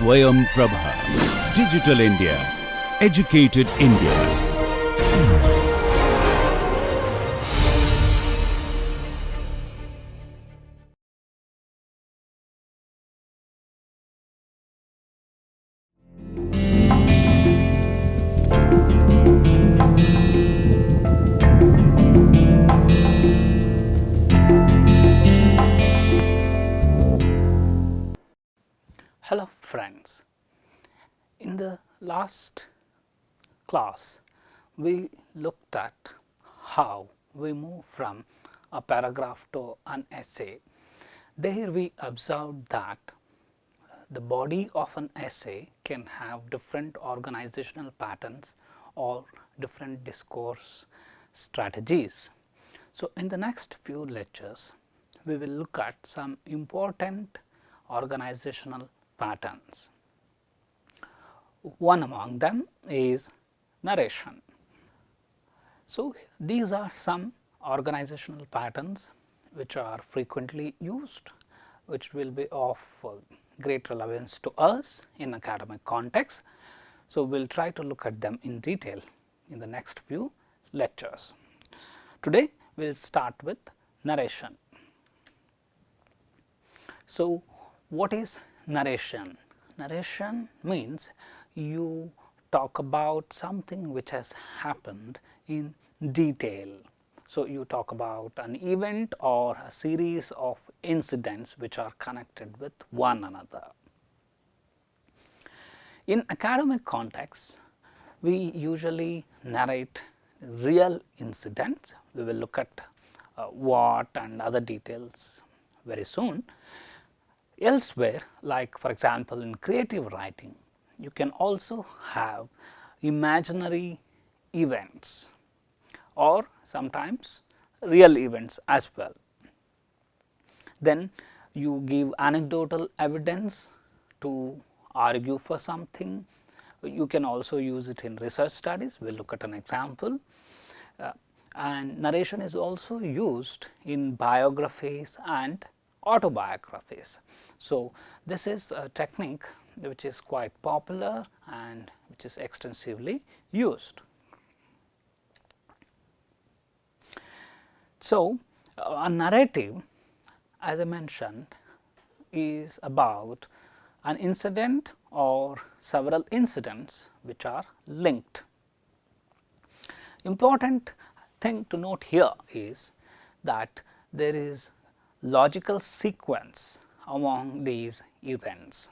Swayam Prabha. Digital India. Educated India. Hello friends, in the last class we looked at how we move from a paragraph to an essay. There we observed that the body of an essay can have different organizational patterns or different discourse strategies. So, in the next few lectures we will look at some important organizational patterns. One among them is narration. So, these are some organizational patterns which are frequently used, which will be of great relevance to us in academic context. So, we will try to look at them in detail in the next few lectures. Today, we will start with narration. So, what is narration? Narration means you talk about something which has happened in detail. So, you talk about an event or a series of incidents which are connected with one another. In academic context, we usually narrate real incidents. We will look at what and other details very soon. Elsewhere, like for example, in creative writing, you can also have imaginary events or sometimes real events as well. Then you give anecdotal evidence to argue for something. You can also use it in research studies. We will look at an example. And narration is also used in biographies and autobiographies. So, this is a technique which is quite popular and which is extensively used. So, a narrative, as I mentioned, is about an incident or several incidents which are linked. Important thing to note here is that there is logical sequence among these events.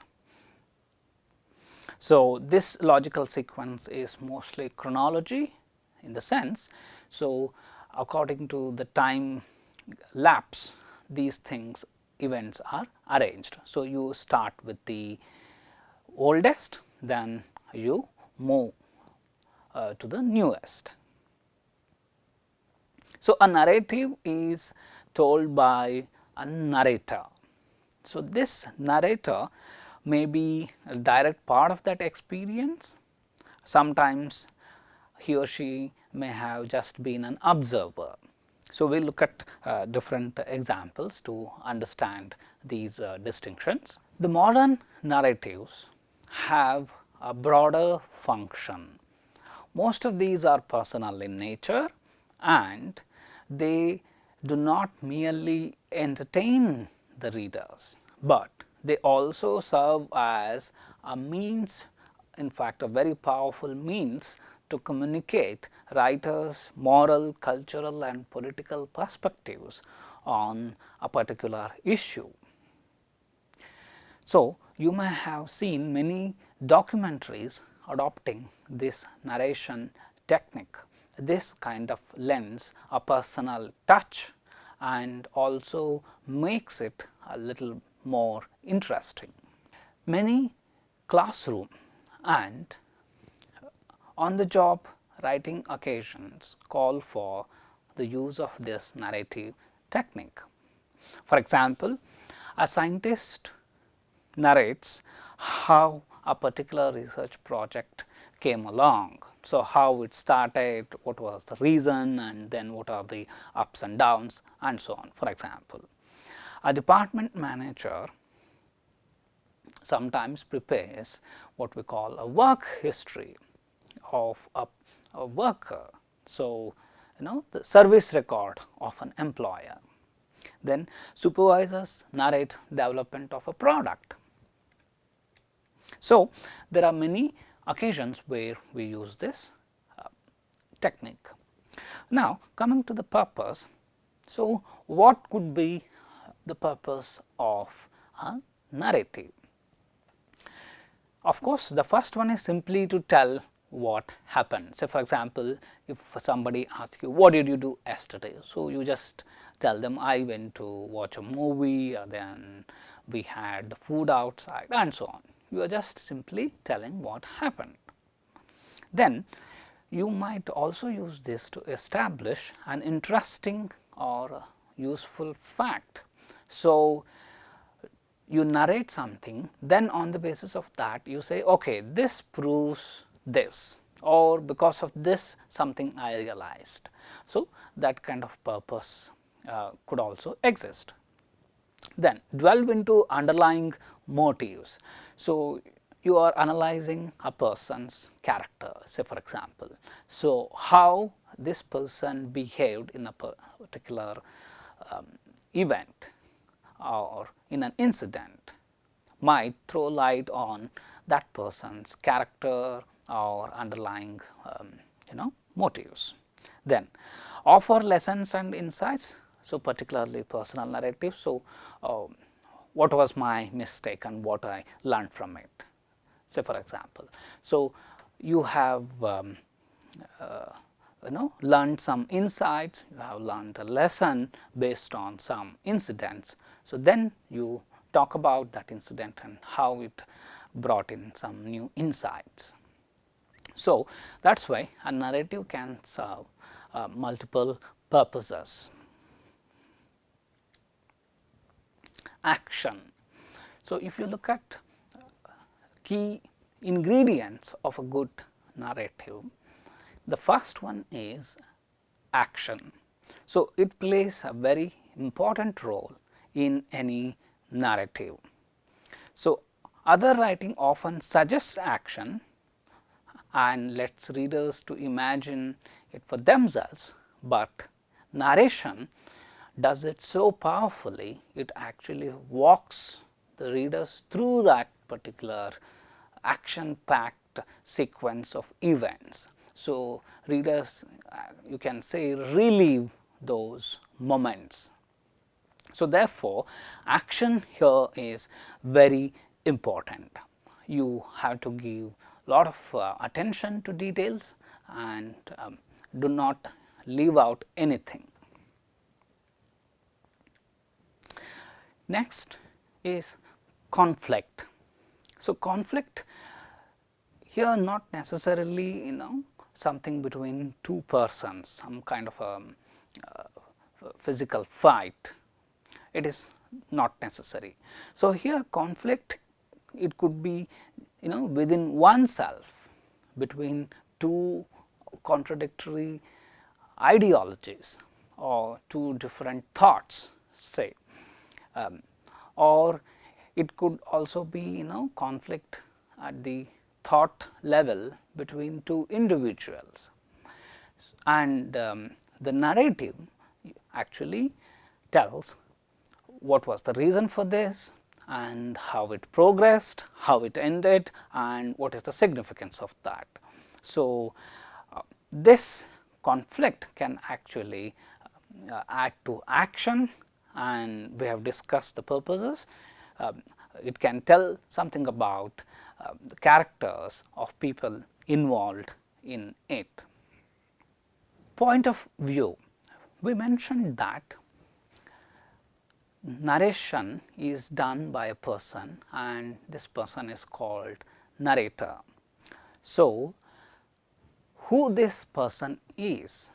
So, this logical sequence is mostly chronology in the sense. So, according to the time lapse, these things events are arranged. So, you start with the oldest, then you move to the newest. So, a narrative is told by a narrator. So, this narrator may be a direct part of that experience. Sometimes he or she may have just been an observer. So, we will look at different examples to understand these distinctions. The modern narratives have a broader function. Most of these are personal in nature and they do not merely entertain the readers, but they also serve as a means, in fact, a very powerful means to communicate writers' moral, cultural and political perspectives on a particular issue. So, you may have seen many documentaries adopting this narration technique. This kind of lends a personal touch and also makes it a little more interesting. Many classroom and on the job writing occasions call for the use of this narrative technique. For example, a scientist narrates how a particular research project came along. So, how it started, what was the reason, and then what are the ups and downs and so on. For example, a department manager sometimes prepares what we call a work history of a worker. So, the service record of an employer. Then supervisors narrate development of a product. So, there are many occasions where we use this technique. Now, coming to the purpose. So, what could be the purpose of a narrative? Of course, the first one is simply to tell what happened. Say for example, if somebody asks you, what did you do yesterday? So, you just tell them, I went to watch a movie, then we had food outside, and so on. You are just simply telling what happened. Then you might also use this to establish an interesting or useful fact. So, you narrate something, then on the basis of that you say, okay, this proves this, or because of this something I realized. So, that kind of purpose could also exist. Then delve into underlying motives. So, you are analyzing a person's character, say for example. So, how this person behaved in a particular event or in an incident might throw light on that person's character or underlying motives. Then offer lessons and insights. So, particularly personal narrative. So, what was my mistake and what I learned from it, say for example. So, you have learned some insights, you have learned a lesson based on some incidents. So, then you talk about that incident and how it brought in some new insights. So, that is why a narrative can serve multiple purposes. Action. So, if you look at key ingredients of a good narrative, the first one is action. So, it plays a very important role in any narrative. So, other writing often suggests action and lets readers to imagine it for themselves, but narration does it so powerfully, it actually walks the readers through that particular action packed sequence of events. So, readers you can say relive those moments. So, therefore, action here is very important. You have to give lot of attention to details and do not leave out anything. Next is conflict. So, conflict here not necessarily something between two persons, some kind of a physical fight, it is not necessary. So, here conflict, it could be within oneself, between two contradictory ideologies or two different thoughts, say, or it could also be conflict at the thought level between two individuals, and the narrative actually tells what was the reason for this and how it progressed, how it ended, and what is the significance of that. So, this conflict can actually add to action, and we have discussed the purposes. It can tell something about the characters of people involved in it. Point of view. We mentioned that narration is done by a person and this person is called narrator. So, who this person is,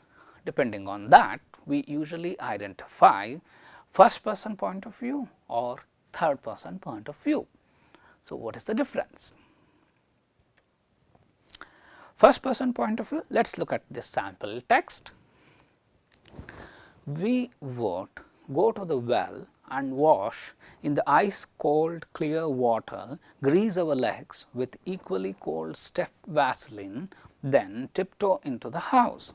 depending on that we usually identify first person point of view or third person point of view. So, what is the difference? First person point of view, let us look at this sample text. We would go to the well and wash in the ice cold clear water, grease our legs with equally cold stiff Vaseline, then tiptoe into the house.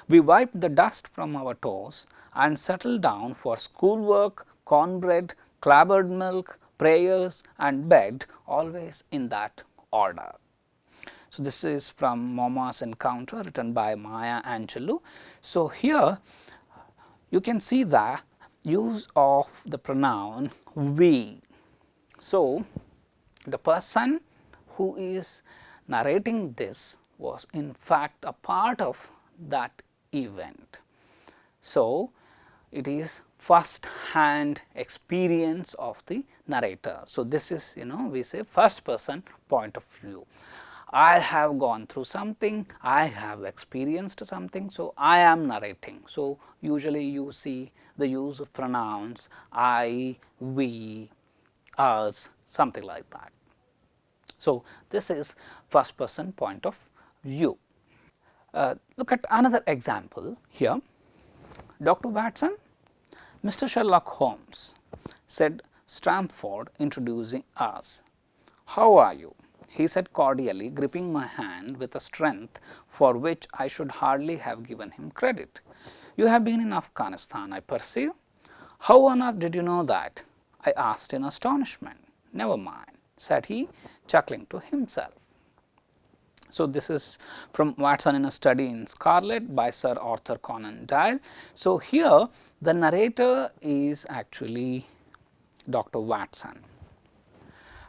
We wipe the dust from our toes and settle down for schoolwork, cornbread, clabbered milk, prayers and bed, always in that order. So, this is from Mama's Encounter, written by Maya Angelou. So, here you can see the use of the pronoun we. So, the person who is narrating this was in fact a part of that event. So, it is first hand experience of the narrator. So, this is we say first person point of view. I have gone through something, I have experienced something, so I am narrating. So, usually you see the use of pronouns I, we, us, something like that. So, this is first person point of view. Look at another example here. Dr. Watson, Mr. Sherlock Holmes, said Stamford, introducing us. How are you? He said cordially, gripping my hand with a strength for which I should hardly have given him credit. You have been in Afghanistan, I perceive. How on earth did you know that? I asked in astonishment. Never mind, said he, chuckling to himself. So, this is from Watson in a Study in Scarlet by Sir Arthur Conan Doyle. So, here the narrator is actually Dr. Watson.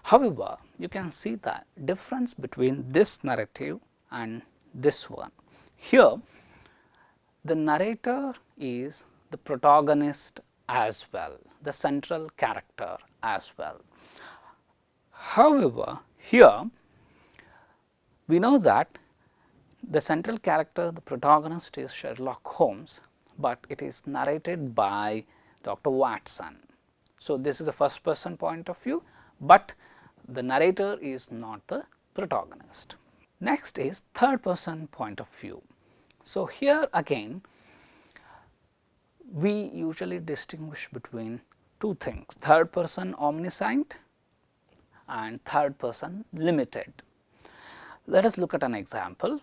However, you can see the difference between this narrative and this one. Here, the narrator is the protagonist as well, the central character as well. However, here we know that the central character, the protagonist is Sherlock Holmes, but it is narrated by Dr. Watson. So, this is the first person point of view, but the narrator is not the protagonist. Next is third person point of view. So, here again we usually distinguish between two things, third person omniscient and third person limited. Let us look at an example.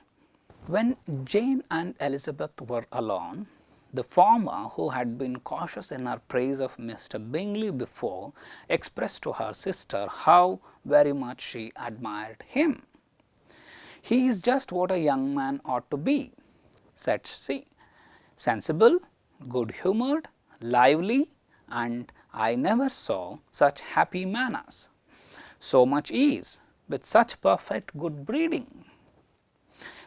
When Jane and Elizabeth were alone, the former, who had been cautious in her praise of Mr. Bingley before, expressed to her sister how very much she admired him. He is just what a young man ought to be, said she, sensible, good humoured, lively, and I never saw such happy manners, so much ease, with such perfect good breeding.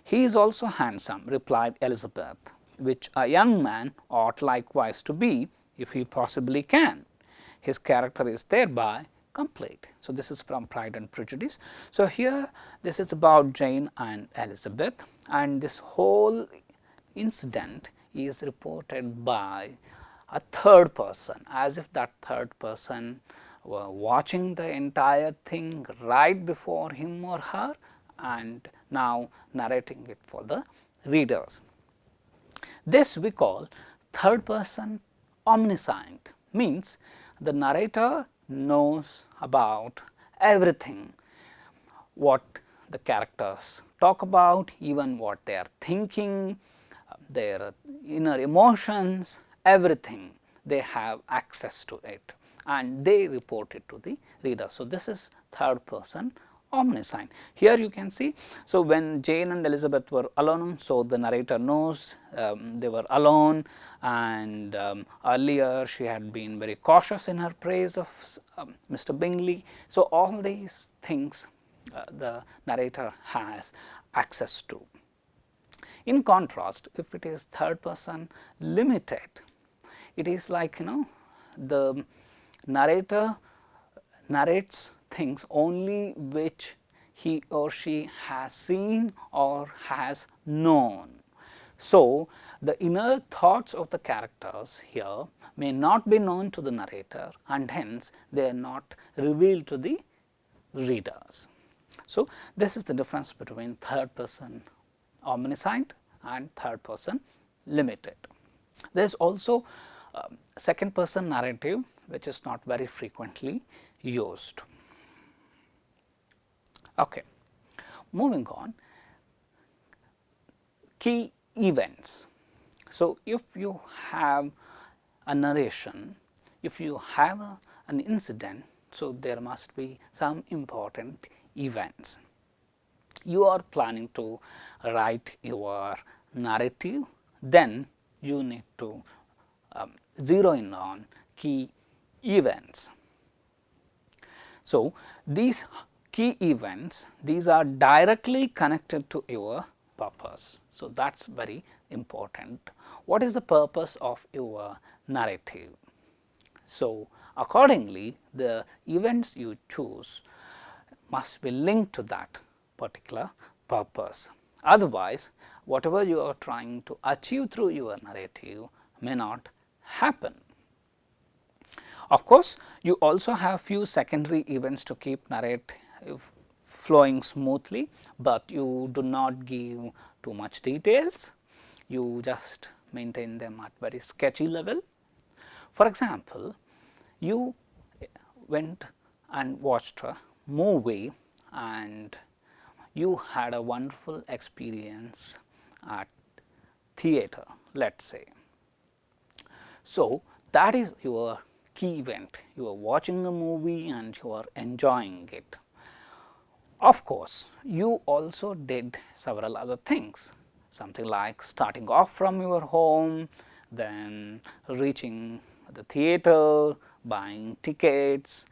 He is also handsome, replied Elizabeth, which a young man ought likewise to be, if he possibly can. His character is thereby complete. So, this is from Pride and Prejudice. So, here this is about Jane and Elizabeth, and this whole incident is reported by a third person, as if that third person were watching the entire thing right before him or her and now narrating it for the readers. This we call third person omniscient, means the narrator knows about everything, what the characters talk about, even what they are thinking, their inner emotions, everything, they have access to it and they report it to the reader. So, this is third person omniscient. Here you can see, so when Jane and Elizabeth were alone, so the narrator knows they were alone, and earlier she had been very cautious in her praise of Mr. Bingley. So, all these things the narrator has access to. In contrast, if it is third person limited, it is like the narrator narrates things only which he or she has seen or has known. So, the inner thoughts of the characters here may not be known to the narrator, and hence they are not revealed to the readers. So, this is the difference between third person omniscient and third person limited. There is also second person narrative, which is not very frequently used. Okay. Moving on, key events. So, if you have a narration, if you have an incident, so there must be some important events. You are planning to write your narrative, then you need to zero in on key events. So, these key events, these are directly connected to your purpose. So, that is very important. What is the purpose of your narrative? So, accordingly, the events you choose must be linked to that particular purpose. Otherwise, whatever you are trying to achieve through your narrative may not happen. Of course, you also have few secondary events to keep narrative flowing smoothly, but you do not give too much details. You just maintain them at very sketchy level. For example, you went and watched a movie and you had a wonderful experience at theater, let us say. So, that is your key event. You are watching a movie and you are enjoying it. Of course, you also did several other things, something like starting off from your home, then reaching the theater, buying tickets,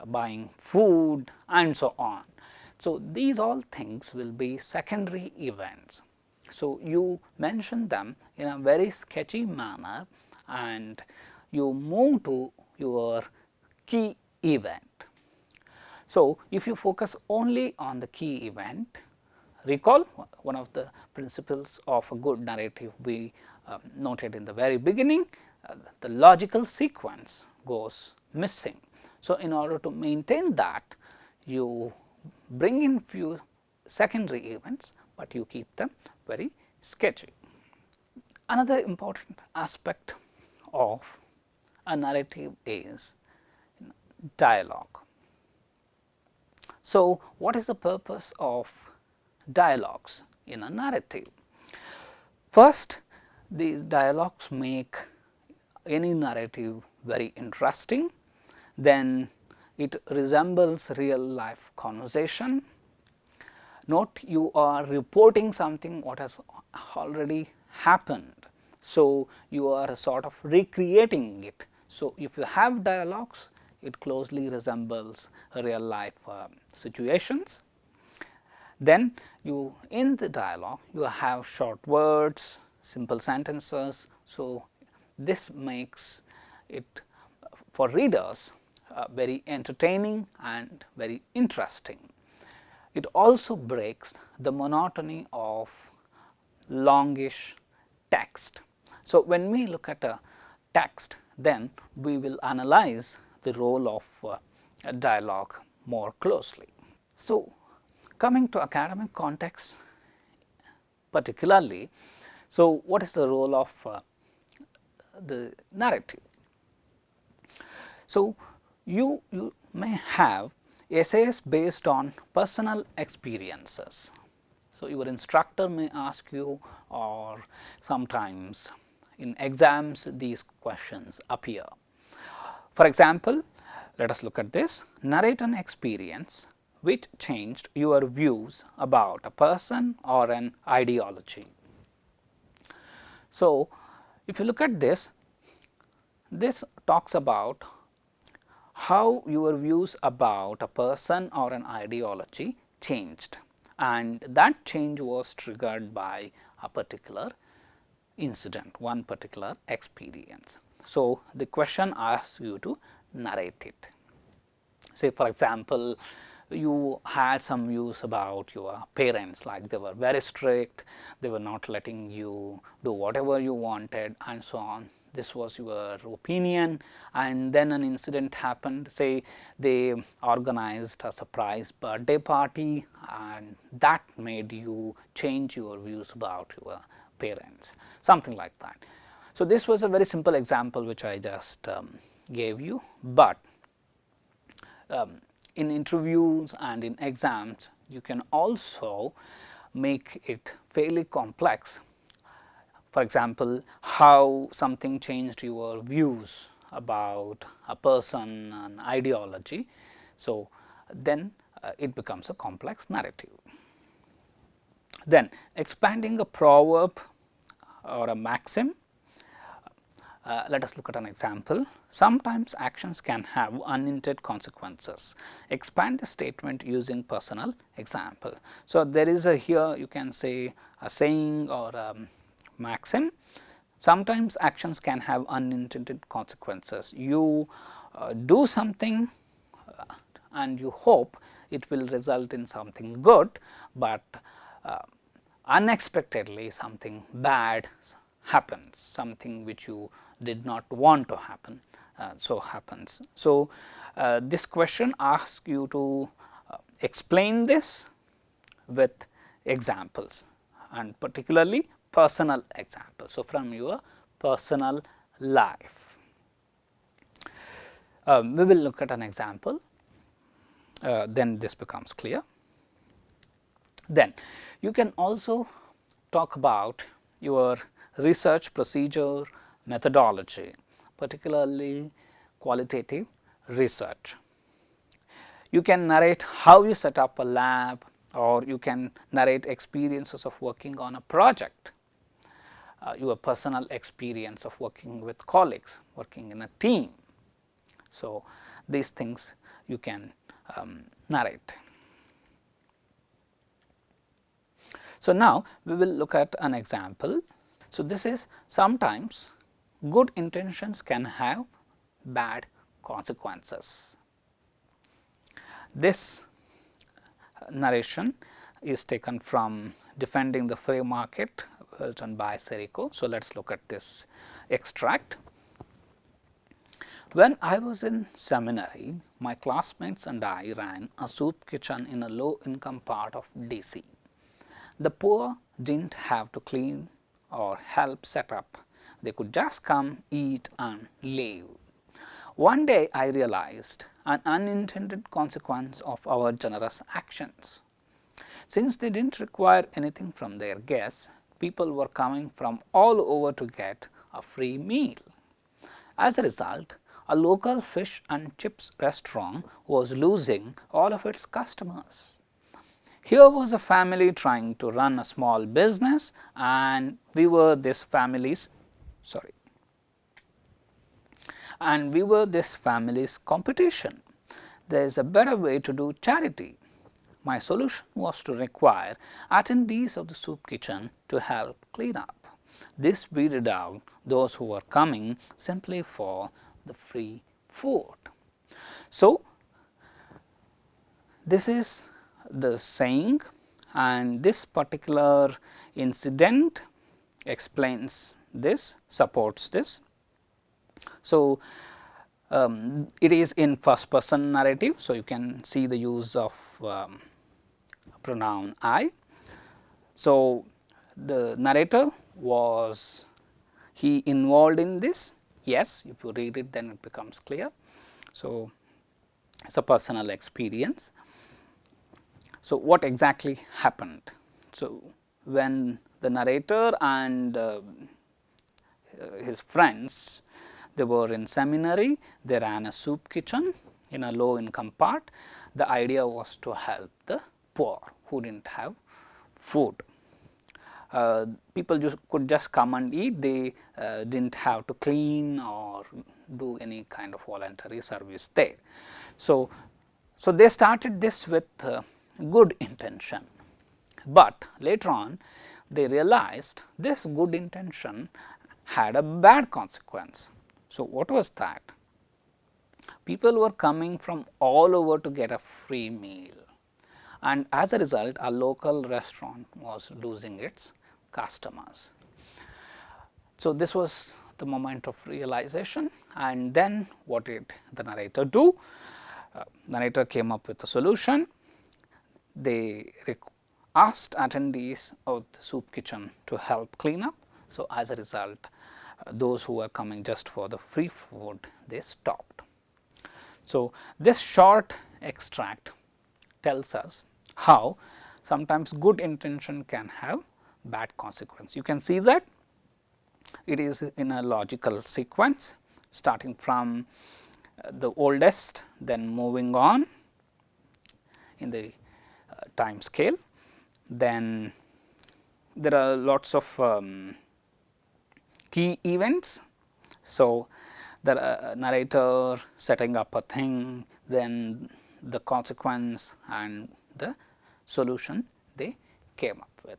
buying food and so on. So, these all things will be secondary events. So, you mention them in a very sketchy manner and you move to your key event. So, if you focus only on the key event, recall one of the principles of a good narrative we noted in the very beginning, the logical sequence goes missing. So, in order to maintain that, you bring in few secondary events, but you keep them very sketchy. Another important aspect of a narrative is dialogue. So, what is the purpose of dialogues in a narrative? First, these dialogues make any narrative very interesting, then it resembles real life conversation. Note, you are reporting something what has already happened. So, you are sort of recreating it. So, if you have dialogues, it closely resembles real life situations. Then you in the dialogue you have short words, simple sentences. So, this makes it for readers very entertaining and very interesting. It also breaks the monotony of longish text. So, when we look at a text, then we will analyze the role of a dialogue more closely. So, coming to academic context particularly, so what is the role of the narrative? So, you may have essays based on personal experiences. So, your instructor may ask you, or sometimes in exams these questions appear. For example, let us look at this: narrate an experience which changed your views about a person or an ideology. So, if you look at this, this talks about how your views about a person or an ideology changed, and that change was triggered by a particular incident, one particular experience. So, the question asks you to narrate it. Say for example, you had some views about your parents, like they were very strict, they were not letting you do whatever you wanted and so on. This was your opinion, and then an incident happened. Say they organized a surprise birthday party and that made you change your views about your parents, something like that. So, this was a very simple example which I just gave you, but in interviews and in exams you can also make it fairly complex. For example, how something changed your views about a person, an ideology. So, then it becomes a complex narrative. Then expanding a proverb or a maxim, let us look at an example. Sometimes actions can have unintended consequences. Expand the statement using personal example. So, there is a here you can say a saying or a maxim. Sometimes actions can have unintended consequences. You do something and you hope it will result in something good, but unexpectedly something bad happens, something which you did not want to happen, so happens. So, this question asks you to explain this with examples and particularly personal examples. So, from your personal life. We will look at an example, then this becomes clear. Then you can also talk about your research procedure methodology, particularly qualitative research. You can narrate how you set up a lab, or you can narrate experiences of working on a project, your personal experience of working with colleagues, working in a team. So, these things you can narrate. So, now we will look at an example. So, this is sometimes good intentions can have bad consequences. This narration is taken from Defending the Free Market, written by Serico. So, let us look at this extract. When I was in seminary, my classmates and I ran a soup kitchen in a low income part of DC. The poor didn't have to clean or help set up, they could just come, eat and leave. One day I realized an unintended consequence of our generous actions. Since they didn't require anything from their guests, people were coming from all over to get a free meal. As a result, a local fish and chips restaurant was losing all of its customers. Here was a family trying to run a small business, and we were this family's competition. There is a better way to do charity. My solution was to require attendees of the soup kitchen to help clean up. This weeded out those who were coming simply for the free food. So, this is the saying, and this particular incident explains this, supports this. So, it is in first person narrative. So, you can see the use of pronoun I. So, the narrator was he involved in this? Yes, if you read it, then it becomes clear. So, it is a personal experience. So, what exactly happened? So, when the narrator and his friends, they were in seminary, they ran a soup kitchen in a low income part. The idea was to help the poor who did not have food. People could just come and eat, they did not have to clean or do any kind of voluntary service there. So, they started this with good intention, but later on they realized this good intention had a bad consequence. So, what was that? People were coming from all over to get a free meal, and as a result a local restaurant was losing its customers. So, this was the moment of realization, and then what did the narrator do? Narrator came up with a solution. They asked attendees of the soup kitchen to help clean up. So, as a result those who were coming just for the free food, they stopped. So, this short extract tells us how sometimes good intention can have bad consequence. You can see that it is in a logical sequence starting from the oldest, then moving on in the time scale. Then there are lots of key events. So, the narrator setting up a thing, then the consequence and the solution they came up with.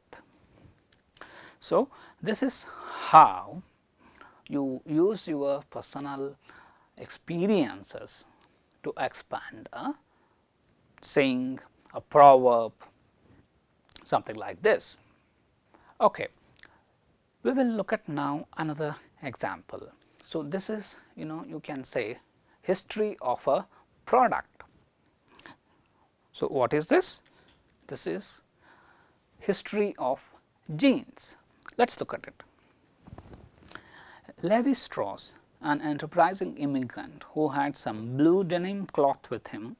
So, this is how you use your personal experiences to expand a saying, a proverb, something like this. Okay. We will look at now another example. So, this is you can say history of a product. So, what is this? This is history of jeans. Let us look at it. Levi Strauss, an enterprising immigrant who had some blue denim cloth with him,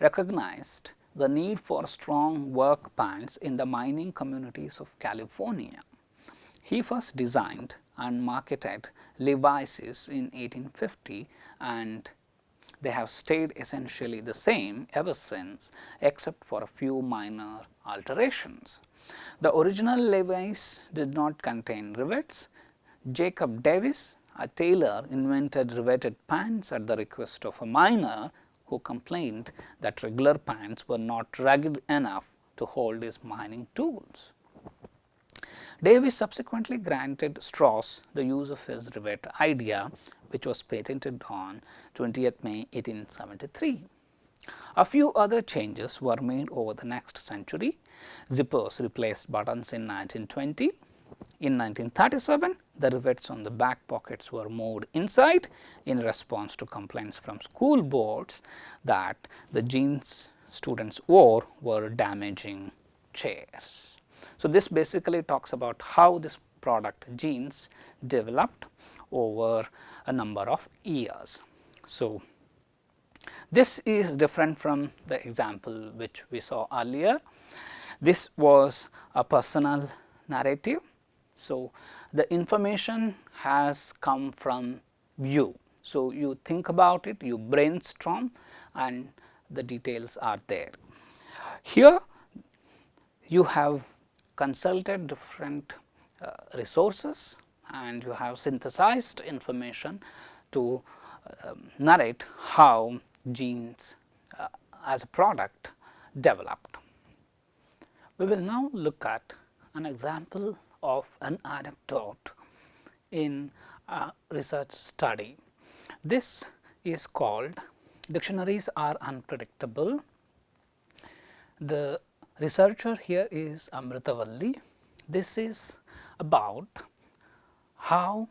recognized the need for strong work pants in the mining communities of California. He first designed and marketed Levi's in 1850, and they have stayed essentially the same ever since, except for a few minor alterations. The original Levi's did not contain rivets. Jacob Davis, a tailor, invented riveted pants at the request of a miner who complained that regular pants were not rugged enough to hold his mining tools. Davis subsequently granted Strauss the use of his rivet idea, which was patented on 20th May 1873. A few other changes were made over the next century. Zippers replaced buttons in 1920. In 1937, the rivets on the back pockets were moved inside in response to complaints from school boards that the jeans students wore were damaging chairs. So, this basically talks about how this product jeans developed over a number of years. So, this is different from the example which we saw earlier. This was a personal narrative. So, the information has come from you. So, you think about it, you brainstorm, and the details are there. Here you have consulted different resources and you have synthesized information to narrate how jeans as a product developed. We will now look at an example of an anecdote in a research study. This is called "Dictionaries Are Unpredictable." The researcher here is Amritavalli. This is about how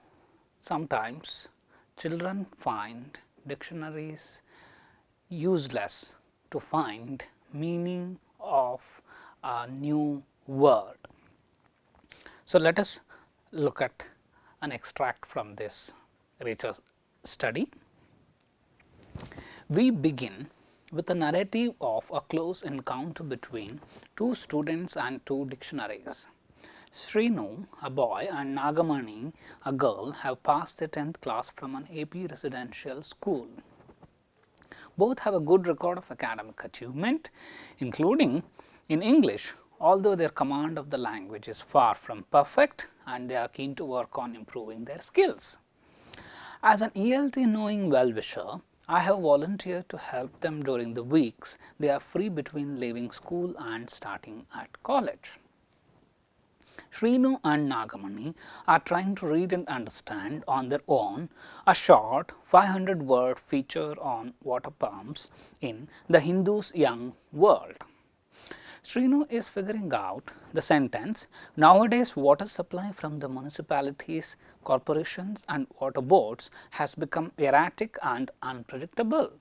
sometimes children find dictionaries useless to find meaning of a new word. So, let us look at an extract from this research study. We begin with a narrative of a close encounter between two students and two dictionaries. Srinu, a boy, and Nagamani, a girl, have passed the 10th class from an AP residential school. Both have a good record of academic achievement, including in English, although their command of the language is far from perfect and they are keen to work on improving their skills. As an ELT knowing well-wisher, I have volunteered to help them during the weeks they are free between leaving school and starting at college. Srinu and Nagamani are trying to read and understand on their own a short 500-word feature on water pumps in the Hindu's young world. Srinu is figuring out the sentence, "Nowadays water supply from the municipalities, corporations and water boards has become erratic and unpredictable."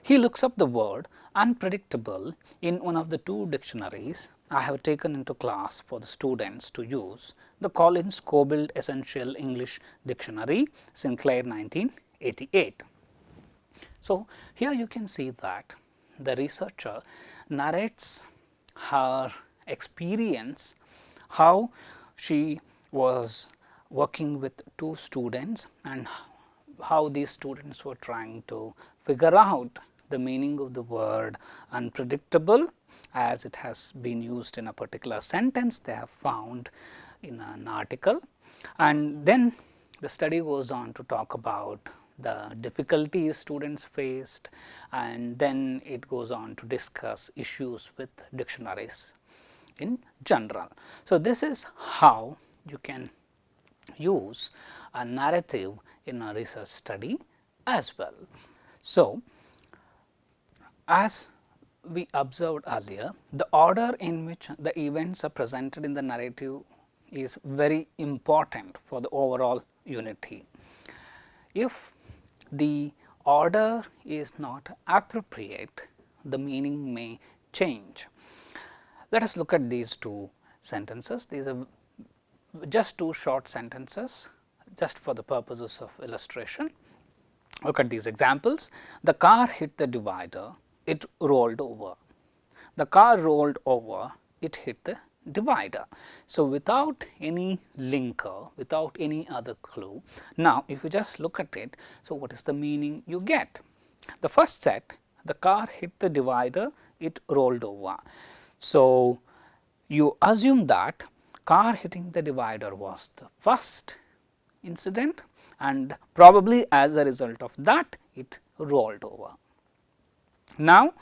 He looks up the word unpredictable in one of the two dictionaries I have taken into class for the students to use the Collins Cobild Essential English Dictionary, Sinclair 1988. So, here you can see that the researcher narrates her experience, how she was working with two students and how these students were trying to figure out the meaning of the word unpredictable, as it has been used in a particular sentence they have found in an article. And then the study goes on to talk about the difficulties students faced, and then it goes on to discuss issues with dictionaries in general. So, this is how you can use a narrative in a research study as well. So, as we observed earlier, the order in which the events are presented in the narrative is very important for the overall unity. If the order is not appropriate, the meaning may change. Let us look at these two sentences. These are just two short sentences, just for the purposes of illustration. Look at these examples. The car hit the divider, it rolled over. The car rolled over, it hit the divider. So, without any linker, without any other clue. Now, if you just look at it, so what is the meaning you get? The first set, the car hit the divider, it rolled over. So, you assume that car hitting the divider was the first incident, and probably as a result of that it rolled over. Now,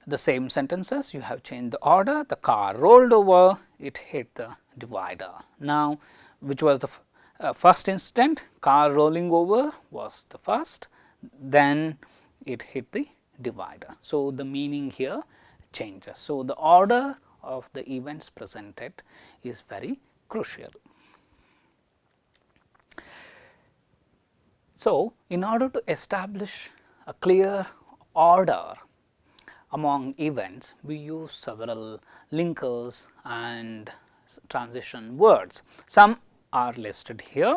the same sentences, you have changed the order, the car rolled over, it hit the divider. Now, which was the first incident? Car rolling over was the first, then it hit the divider. So, the meaning here changes. So, the order of the events presented is very crucial. So, in order to establish a clear order among events, we use several linkers and transition words. Some are listed here: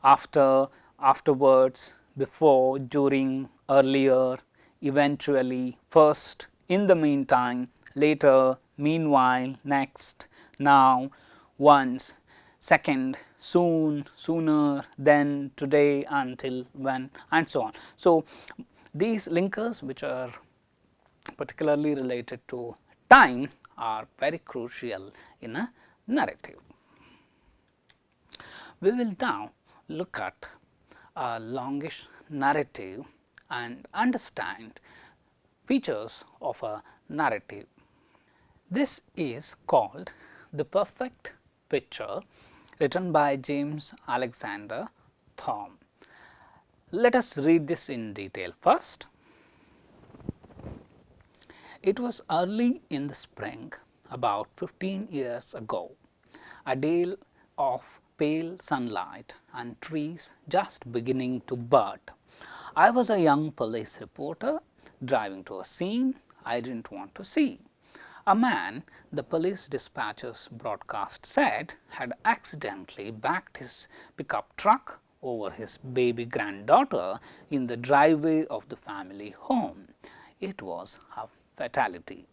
after, afterwards, before, during, earlier, eventually, first, in the meantime, later, meanwhile, next, now, once, second, soon, sooner, then, today, until, when, and so on. So, these linkers, which are particularly related to time, are very crucial in a narrative. We will now look at a longish narrative and understand features of a narrative. This is called the perfect picture, written by James Alexander Thom. Let us read this in detail first. It was early in the spring, about 15 years ago, a day of pale sunlight and trees just beginning to bud. I was a young police reporter driving to a scene I didn't want to see. A man, the police dispatcher's broadcast said, had accidentally backed his pickup truck over his baby granddaughter in the driveway of the family home. It was a fatality.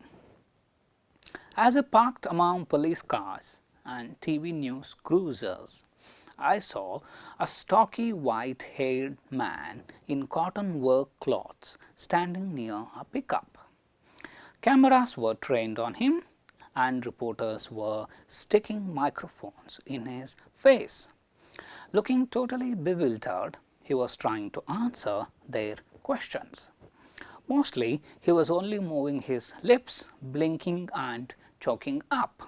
As I parked among police cars and TV news cruisers, I saw a stocky white-haired man in cotton work clothes standing near a pickup. Cameras were trained on him and reporters were sticking microphones in his face. Looking totally bewildered, he was trying to answer their questions. Mostly, he was only moving his lips, blinking and choking up.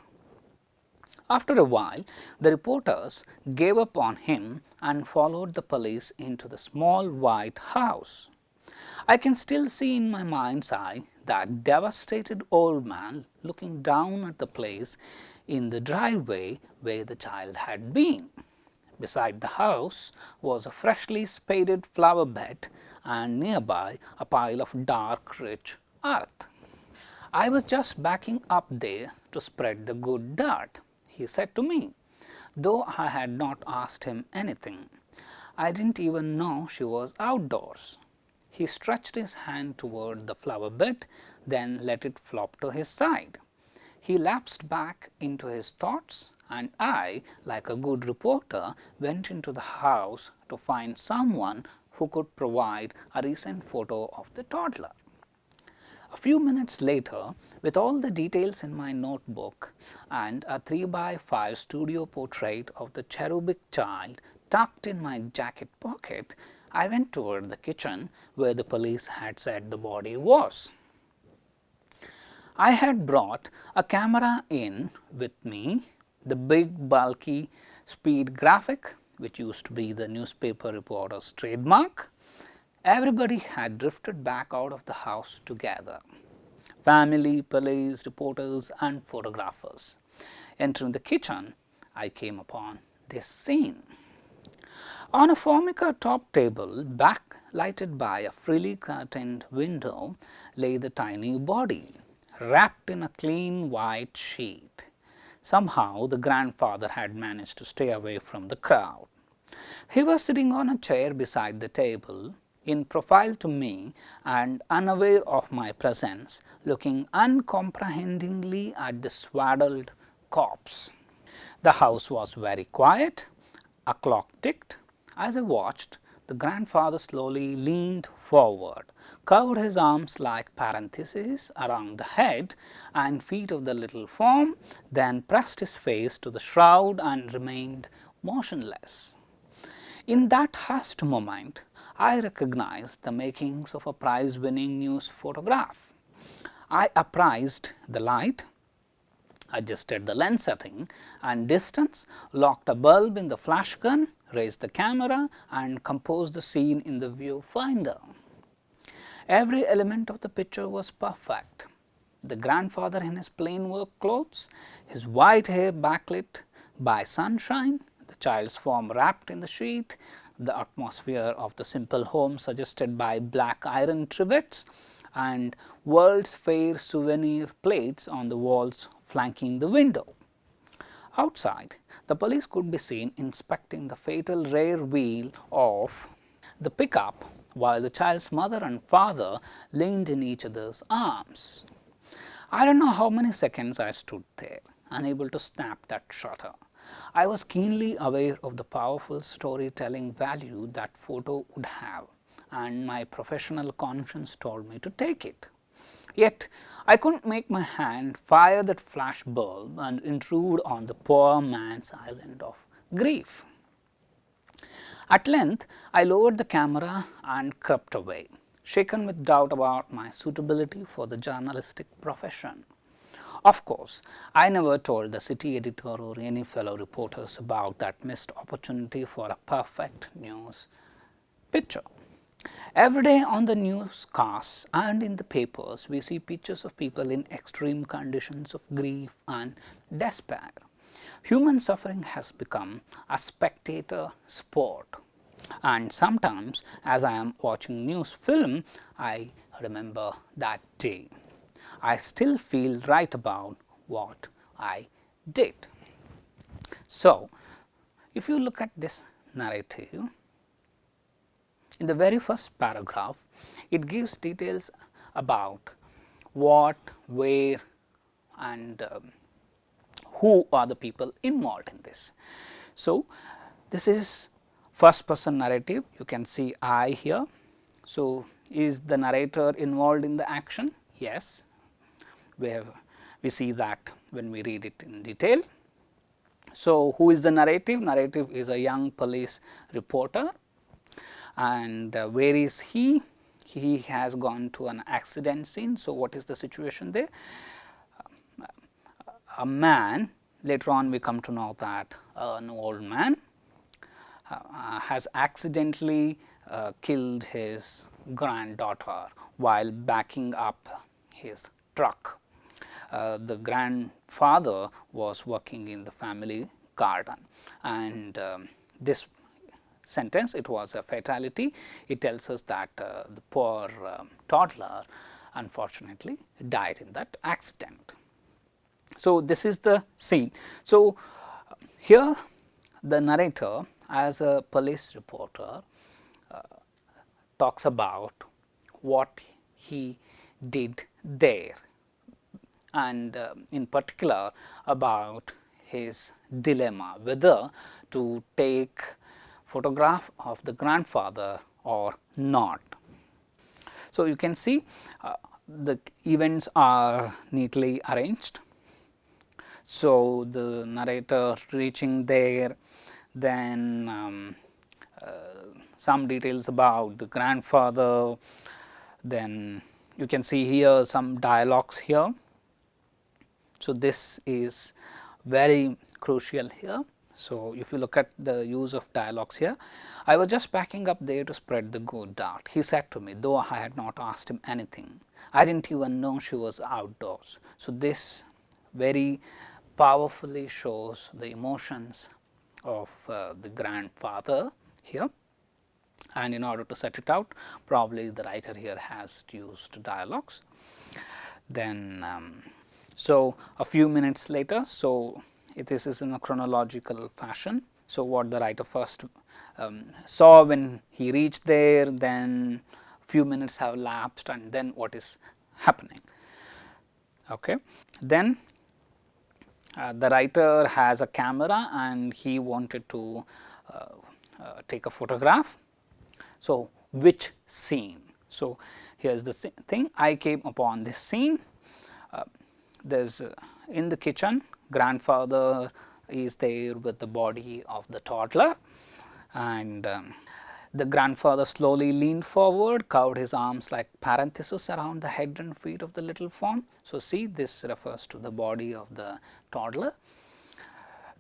After a while, the reporters gave up on him and followed the police into the small white house. I can still see in my mind's eye that devastated old man looking down at the place in the driveway where the child had been. Beside the house was a freshly spaded flower bed and nearby a pile of dark, rich earth. "I was just backing up there to spread the good dirt," he said to me, though I had not asked him anything. I didn't even know she was outdoors. He stretched his hand toward the flower bed, then let it flop to his side. He lapsed back into his thoughts, and I, like a good reporter, went into the house to find someone who could provide a recent photo of the toddler. A few minutes later, with all the details in my notebook and a 3x5 studio portrait of the cherubic child tucked in my jacket pocket, I went toward the kitchen where the police had said the body was. I had brought a camera in with me, the big bulky speed graphic, which used to be the newspaper reporter's trademark. Everybody had drifted back out of the house together: family, police, reporters and photographers. Entering the kitchen, I came upon this scene. On a formica top table, backlighted by a frilly curtained window, lay the tiny body, wrapped in a clean white sheet. Somehow the grandfather had managed to stay away from the crowd. He was sitting on a chair beside the table, in profile to me and unaware of my presence, looking uncomprehendingly at the swaddled corpse. The house was very quiet. A clock ticked. As I watched, the grandfather slowly leaned forward, curved his arms like parentheses around the head and feet of the little form, then pressed his face to the shroud and remained motionless. In that hushed moment, I recognized the makings of a prize-winning news photograph. I appraised the light, adjusted the lens setting and distance, locked a bulb in the flash gun, raised the camera and composed the scene in the viewfinder. Every element of the picture was perfect. The grandfather in his plain work clothes, his white hair backlit by sunshine, the child's form wrapped in the sheet, the atmosphere of the simple home suggested by black iron trivets and World's Fair souvenir plates on the walls flanking the window. Outside, the police could be seen inspecting the fatal rear wheel of the pickup while the child's mother and father leaned in each other's arms. I don't know how many seconds I stood there, unable to snap that shutter. I was keenly aware of the powerful storytelling value that photo would have, and my professional conscience told me to take it. Yet, I couldn't make my hand fire that flash bulb and intrude on the poor man's island of grief. At length, I lowered the camera and crept away, shaken with doubt about my suitability for the journalistic profession. Of course, I never told the city editor or any fellow reporters about that missed opportunity for a perfect news picture. Every day on the newscasts and in the papers, we see pictures of people in extreme conditions of grief and despair. Human suffering has become a spectator sport, and sometimes as I am watching news film, I remember that day. I still feel right about what I did. So, if you look at this narrative, in the very first paragraph, it gives details about what, where and who are the people involved in this. So, this is first person narrative. You can see I here. So, is the narrator involved in the action? Yes, we see that when we read it in detail. So, who is the narrative? Narrative is a young police reporter. And where is he? He has gone to an accident scene. So, what is the situation there? A man, later on we come to know that an old man has accidentally killed his granddaughter while backing up his truck. The grandfather was working in the family garden, and this sentence, it was a fatality. It tells us that the poor toddler unfortunately died in that accident. So, this is the scene. So, here the narrator as a police reporter talks about what he did there, and in particular about his dilemma whether to take photograph of the grandfather or not. So, you can see the events are neatly arranged. So, the narrator reaching there, then some details about the grandfather, then you can see here some dialogues here. So, this is very crucial here. So, if you look at the use of dialogues here, I was just packing up there to spread the good out. He said to me, though I had not asked him anything, I did not even know she was outdoors. So, this very powerfully shows the emotions of the grandfather here, and in order to set it out, probably the writer here has used dialogues. Then so, a few minutes later, so this is in a chronological fashion. So, what the writer first saw when he reached there, then few minutes have elapsed, and then what is happening. Okay. Then the writer has a camera and he wanted to take a photograph. So, which scene? So, here is the thing, I came upon this scene. There is in the kitchen, grandfather is there with the body of the toddler, and the grandfather slowly leaned forward, curved his arms like parentheses around the head and feet of the little form. So, see, this refers to the body of the toddler.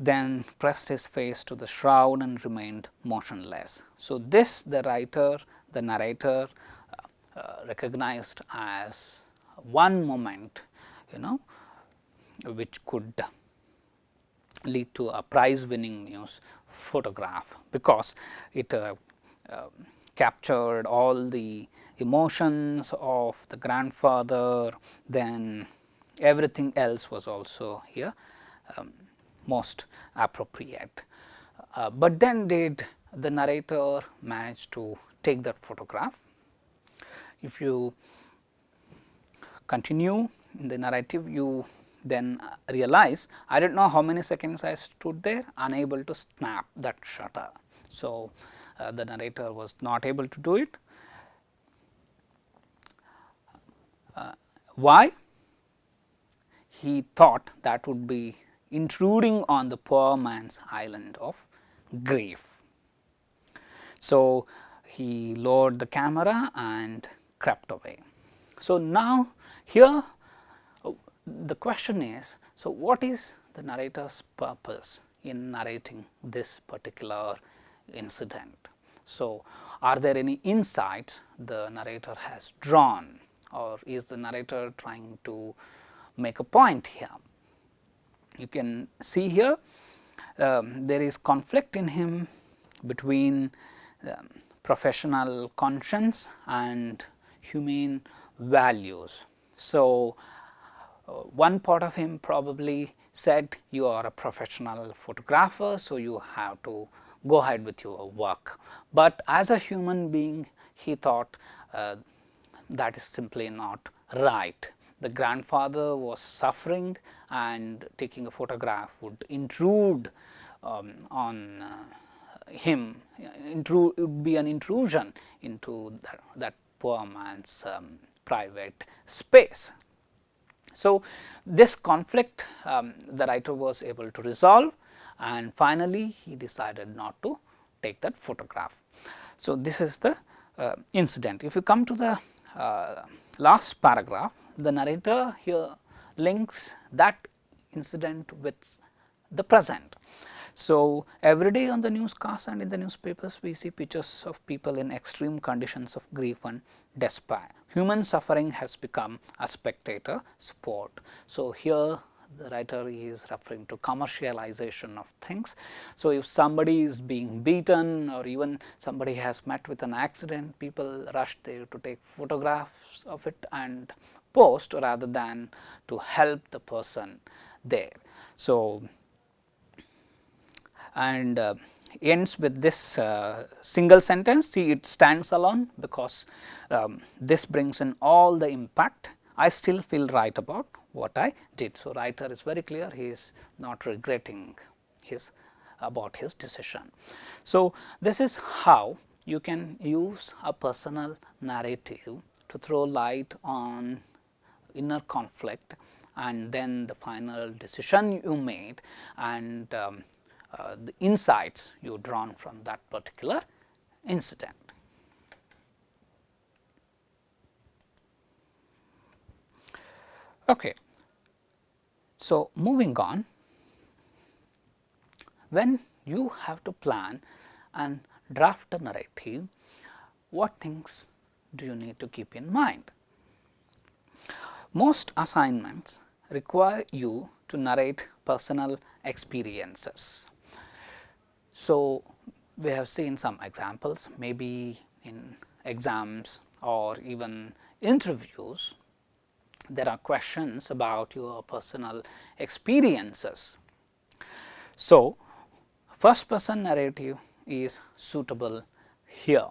Then pressed his face to the shroud and remained motionless. So, this the writer, the narrator recognized as one moment, which could lead to a prize winning news photograph, because it captured all the emotions of the grandfather, then everything else was also here most appropriate. But then did the narrator manage to take that photograph? If you continue in the narrative, you then realize I did not know how many seconds I stood there unable to snap that shutter. So, the narrator was not able to do it. Why? He thought that would be intruding on the poor man's island of grief. So, he lowered the camera and crept away. So, now here the question is, so what is the narrator's purpose in narrating this particular incident? So, are there any insights the narrator has drawn, or is the narrator trying to make a point here? You can see here there is conflict in him between professional conscience and humane values. So, one part of him probably said, you are a professional photographer, so you have to go ahead with your work. But as a human being, he thought that is simply not right. The grandfather was suffering, and taking a photograph would intrude on him, it would be an intrusion into that poor man's private space. So, this conflict the writer was able to resolve, and finally, he decided not to take that photograph. So, this is the incident. If you come to the last paragraph, the narrator here links that incident with the present. So, every day on the newscasts and in the newspapers, we see pictures of people in extreme conditions of grief and despair. Human suffering has become a spectator sport. So, here the writer is referring to commercialization of things. So, if somebody is being beaten or even somebody has met with an accident, people rush there to take photographs of it and post rather than to help the person there. So, and ends with this single sentence. See, it stands alone because this brings in all the impact. I still feel right about what I did. So, writer is very clear, he is not regretting about his decision. So, this is how you can use a personal narrative to throw light on inner conflict and then the final decision you made and the insights you drawn from that particular incident. Okay. So, moving on, when you have to plan and draft a narrative, what things do you need to keep in mind? Most assignments require you to narrate personal experiences. So, we have seen some examples, maybe in exams or even interviews, there are questions about your personal experiences. So, first person narrative is suitable here.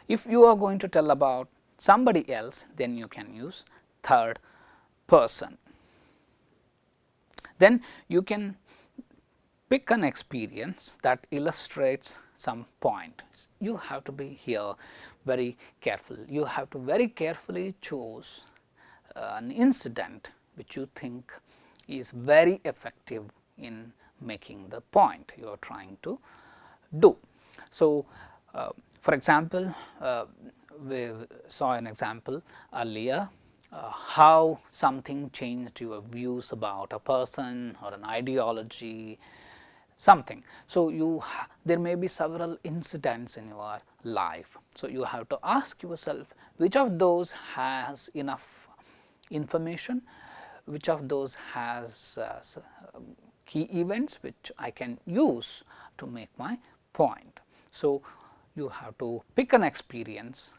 If you are going to tell about somebody else, then you can use third person. Then you can pick an experience that illustrates some point. You have to be here very careful. You have to very carefully choose an incident which you think is very effective in making the point you are trying to do. So, for example, we saw an example earlier how something changed your views about a person or an ideology, something. So, there may be several incidents in your life. So, you have to ask yourself which of those has enough information, which of those has key events which I can use to make my point. So, you have to pick an experience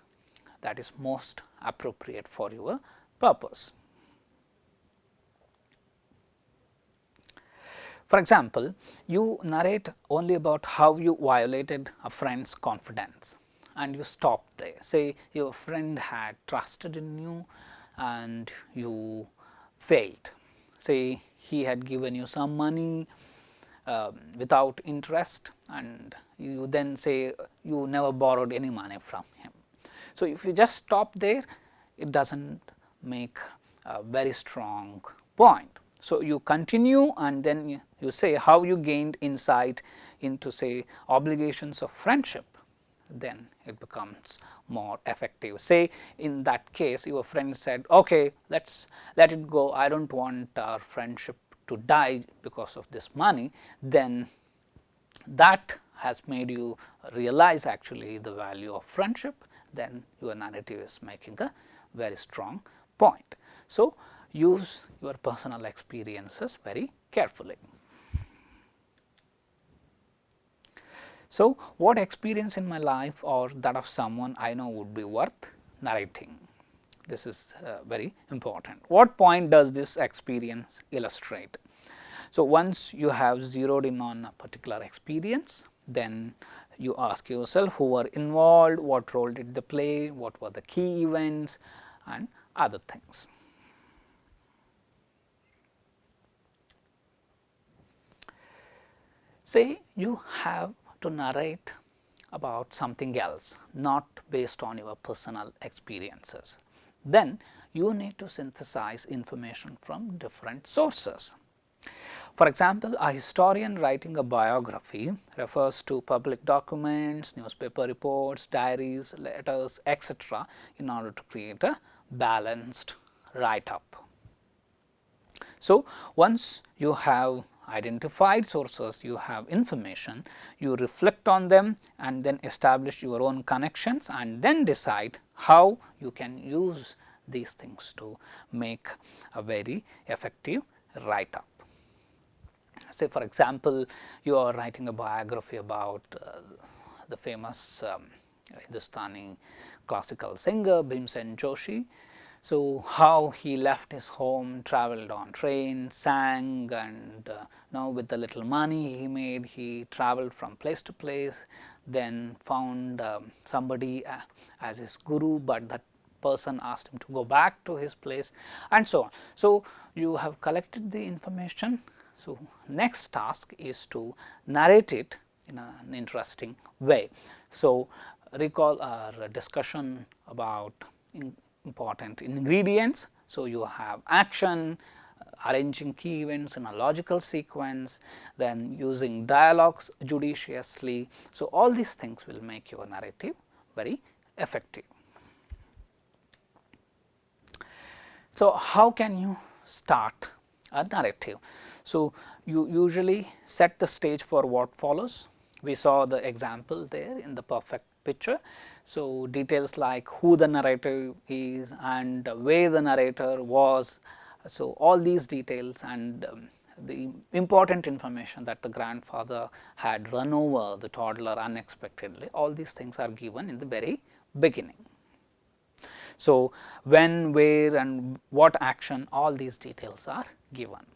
that is most appropriate for your purpose. For example, you narrate only about how you violated a friend's confidence and you stop there. Say your friend had trusted in you and you failed. Say he had given you some money without interest and you then say you never borrowed any money from him. So, if you just stop there, it does not make a very strong point. So, you continue and then you say how you gained insight into say obligations of friendship, then it becomes more effective. Say in that case your friend said, okay, let it go, I do not want our friendship to die because of this money, then that has made you realize actually the value of friendship, then your narrative is making a very strong point. So, use your personal experiences very carefully. So, what experience in my life or that of someone I know would be worth narrating? This is very important. What point does this experience illustrate? So, once you have zeroed in on a particular experience, then you ask yourself who were involved, what role did they play, what were the key events and other things. Say you have to narrate about something else, not based on your personal experiences, then you need to synthesize information from different sources. For example, a historian writing a biography refers to public documents, newspaper reports, diaries, letters, etc., in order to create a balanced write-up. So, once you have identified sources, you have information, you reflect on them and then establish your own connections and then decide how you can use these things to make a very effective write up. Say for example, you are writing a biography about the famous Hindustani classical singer Bhimsen Joshi. So, how he left his home, travelled on train, sang, and now with the little money he made, he travelled from place to place, then found somebody as his guru, but that person asked him to go back to his place and so on. So, you have collected the information. So, next task is to narrate it in an interesting way. So, recall our discussion about important ingredients. So, you have action, arranging key events in a logical sequence, then using dialogues judiciously. So, all these things will make your narrative very effective. So, how can you start a narrative? So, you usually set the stage for what follows. We saw the example there in the perfect picture. So, details like who the narrator is and where the narrator was. So, all these details and the important information that the grandfather had run over the toddler unexpectedly, all these things are given in the very beginning. So, when, where and what action, all these details are given.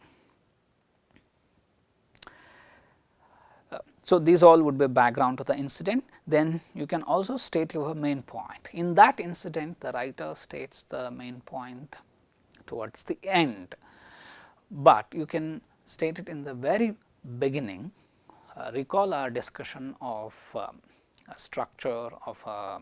So, these all would be background to the incident. Then you can also state your main point. In that incident, the writer states the main point towards the end, but you can state it in the very beginning. Recall our discussion of a structure of a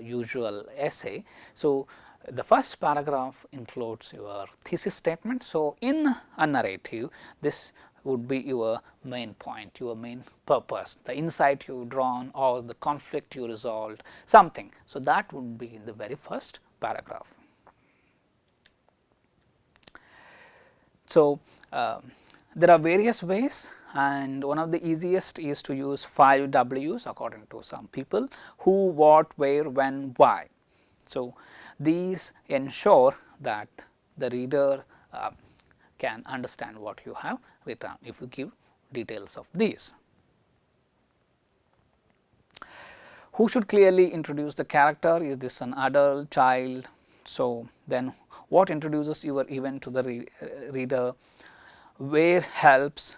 usual essay. So, the first paragraph includes your thesis statement. So, in a narrative, this would be your main point, your main purpose, the insight you drawn or the conflict you resolved, something. So, that would be in the very first paragraph. So, there are various ways, and one of the easiest is to use 5 W's according to some people: who, what, where, when, why. So, these ensure that the reader can understand what you have written if you give details of these. Who should clearly introduce the character? Is this an adult, child? So, then what introduces your event to the reader? Where helps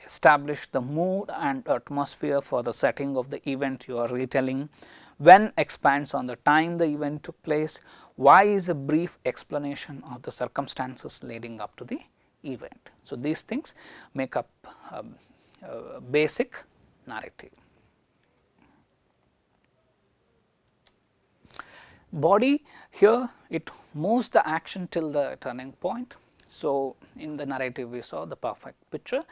establish the mood and atmosphere for the setting of the event you are retelling? When expands on the time the event took place? Why is a brief explanation of the circumstances leading up to the event? So, these things make up a basic narrative. Body, here it moves the action till the turning point. So, in the narrative we saw the perfect picture,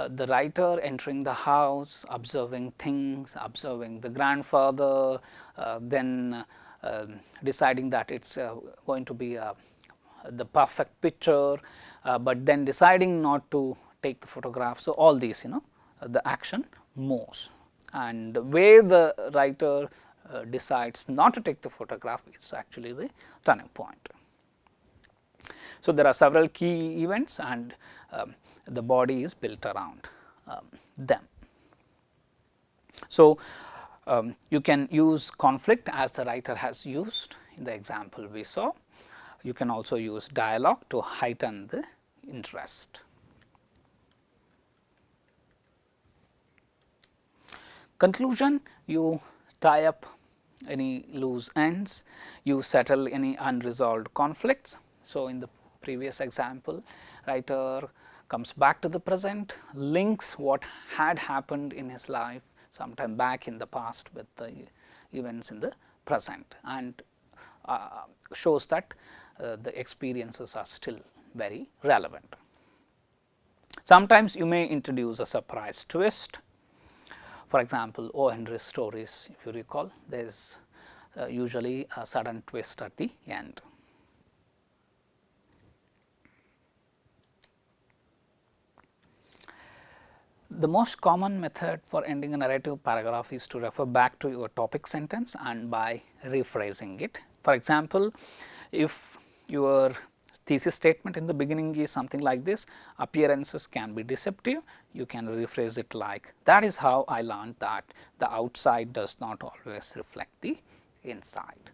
the writer entering the house, observing things, observing the grandfather, then deciding that it is going to be the perfect picture, but then deciding not to take the photograph. So, all these the action moves, and where the writer decides not to take the photograph, it is actually the turning point. So, there are several key events and the body is built around them. So, you can use conflict as the writer has used in the example we saw. You can also use dialogue to heighten the interest. Conclusion, you tie up any loose ends, you settle any unresolved conflicts. So, in the previous example, writer comes back to the present, links what had happened in his life sometime back in the past with the events in the present, and shows that the experiences are still very relevant. Sometimes you may introduce a surprise twist. For example, O. Henry's stories, if you recall, there is usually a sudden twist at the end. The most common method for ending a narrative paragraph is to refer back to your topic sentence and by rephrasing it. For example, if your thesis statement in the beginning is something like this: appearances can be deceptive, you can rephrase it like, that is how I learned that the outside does not always reflect the inside.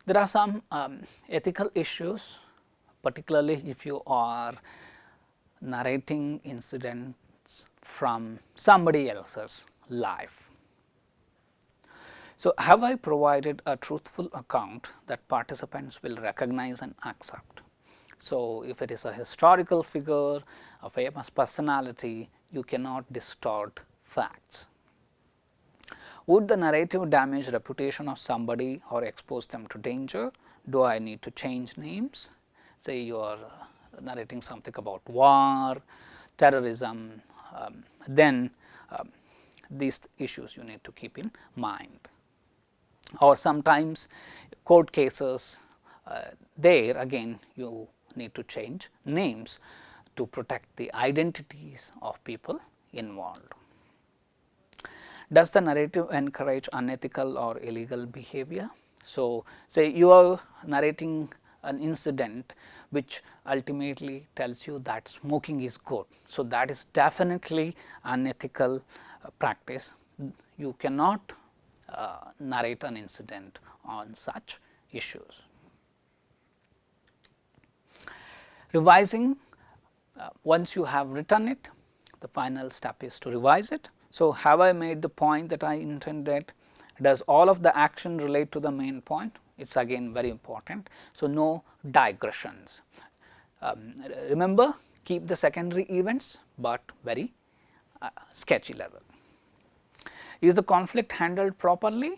There are some ethical issues, particularly if you are narrating incidents from somebody else's life. So, have I provided a truthful account that participants will recognize and accept? So, if it is a historical figure, a famous personality, you cannot distort facts. Would the narrative damage reputation of somebody or expose them to danger? Do I need to change names? Say you are narrating something about war, terrorism, then these issues you need to keep in mind. Or sometimes court cases, there again you need to change names to protect the identities of people involved. Does the narrative encourage unethical or illegal behavior? So, say you are narrating an incident which ultimately tells you that smoking is good. So, that is definitely unethical practice. You cannot narrate an incident on such issues. Revising, once you have written it, the final step is to revise it. So, have I made the point that I intended? Does all of the action relate to the main point? It is again very important. So, no digressions. Remember, keep the secondary events, but very sketchy level. Is the conflict handled properly?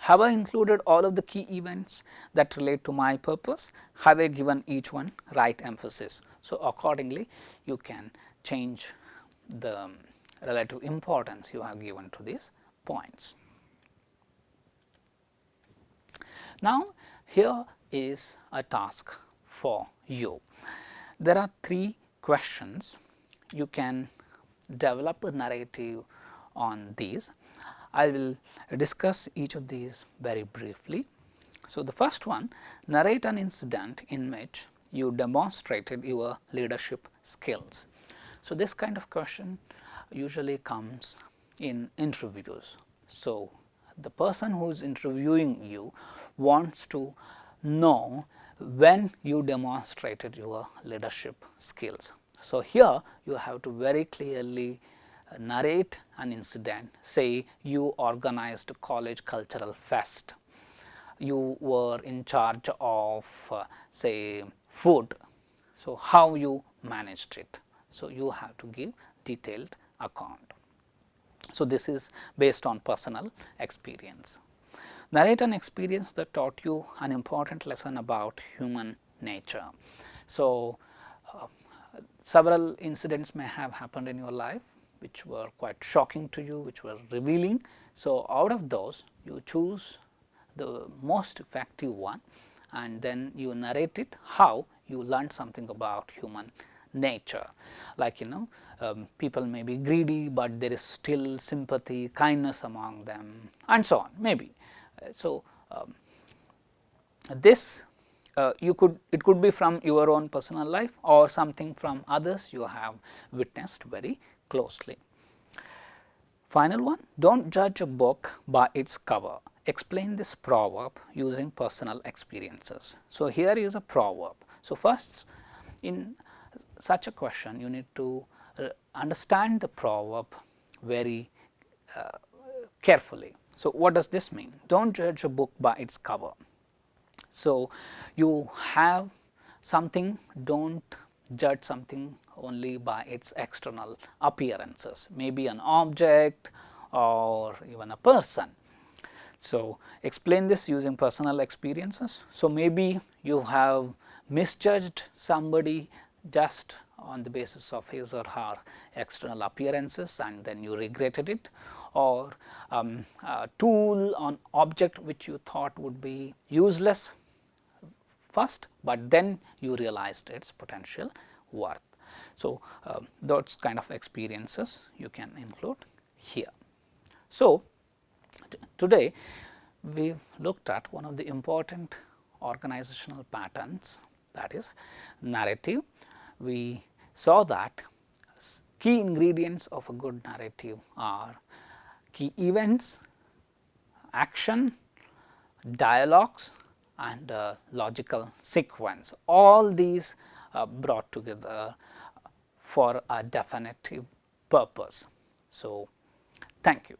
Have I included all of the key events that relate to my purpose? Have I given each one right emphasis? So, accordingly you can change the relative importance you have given to these points. Now, here is a task for you. There are 3 questions. You can develop a narrative on these. I will discuss each of these very briefly. So, the first one, narrate an incident in which you demonstrated your leadership skills. So, this kind of question usually comes in interviews. So, the person who is interviewing you wants to know when you demonstrated your leadership skills. So, here you have to very clearly narrate an incident. Say you organized a college cultural fest, you were in charge of say food. So, how you managed it. So, you have to give detailed account. So, this is based on personal experience. Narrate an experience that taught you an important lesson about human nature. So, several incidents may have happened in your life which were quite shocking to you, which were revealing. So, out of those you choose the most effective one and then you narrate it how you learned something about human nature. Like people may be greedy, but there is still sympathy, kindness among them and so on maybe. So, this it could be from your own personal life or something from others you have witnessed very closely. Final one, do not judge a book by its cover. Explain this proverb using personal experiences. So, here is a proverb. So, first in such a question you need to understand the proverb very carefully. So, what does this mean? Do not judge a book by its cover. So, you have something, do not judge something only by its external appearances, maybe an object or even a person. So, explain this using personal experiences. So, maybe you have misjudged somebody just on the basis of his or her external appearances and then you regretted it, or a tool or object which you thought would be useless first, but then you realized its potential worth. So, those kind of experiences you can include here. So, today we have looked at one of the important organizational patterns, that is narrative. We saw that key ingredients of a good narrative are key events, action, dialogues, and logical sequence. All these brought together for a definitive purpose. So, thank you.